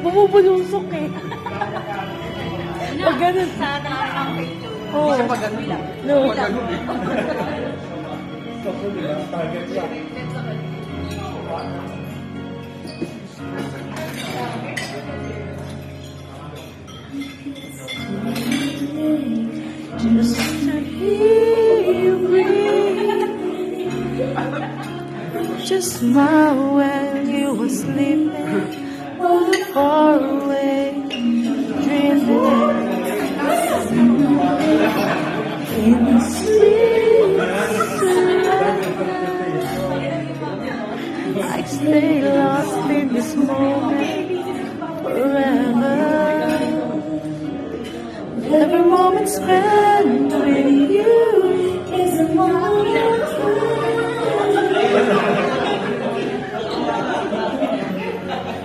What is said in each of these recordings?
Bumubulusok eh. Pag ganun. Sana ang picture. Oo. Pag ganun lang. No. Pag ganun eh. Target lang. Just to hear you breathe. Just smile when you were sleeping, far away, dreaming. In the streets I stay lost in this moment forever. Every moment spent with you is a moment.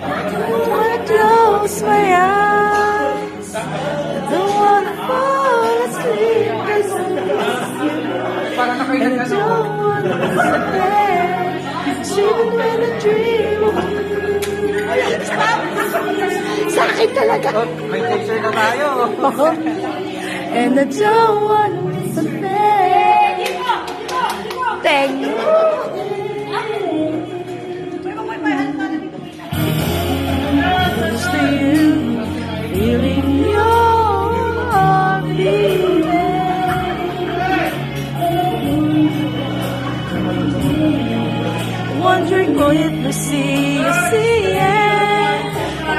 I wanna close my eyes. I don't wanna fall asleep 'cause I miss you. And I don't wanna miss a bed, even when I dream of you. Sa akin talaga. May picture na tayo. And I don't wanna miss a thing. Thank you. Close to you, feeling your beating. Wondering if you see it.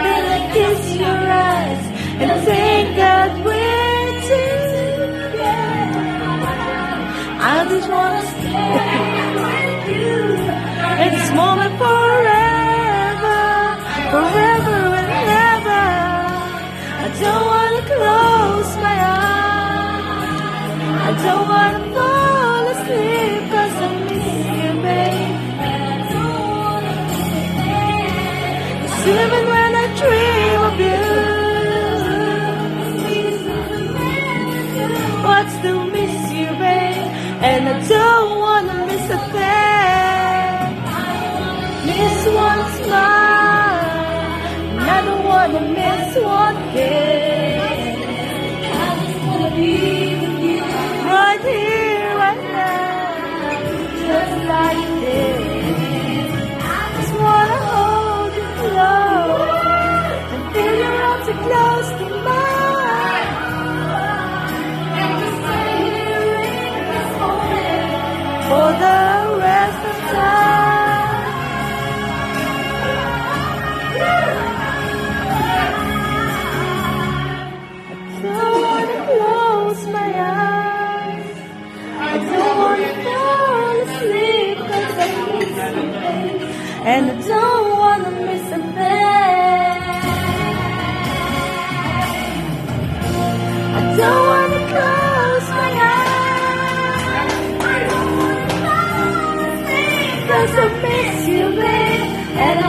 Then I kiss your eyes and thank God we're together. I just wanna stay with you in this moment forever, forever and ever. I don't wanna close my eyes. I don't wanna fall asleep 'cause I miss you, babe. Even when I dream of you, I still miss you, babe. And I don't wanna miss a thing. Miss one smile, and I don't wanna miss one kiss. I just wanna be with you, right here, right now, just like this. I just wanna hold you close and feel your arms are close to mine. And just stay here in this moment for the rest of time. I don't wanna close my eyes. I don't wanna fall asleep 'cause I miss you, babe. And I don't wanna miss a thing. I don't wanna close my eyes. I don't wanna fall asleep 'cause I miss you, babe. And I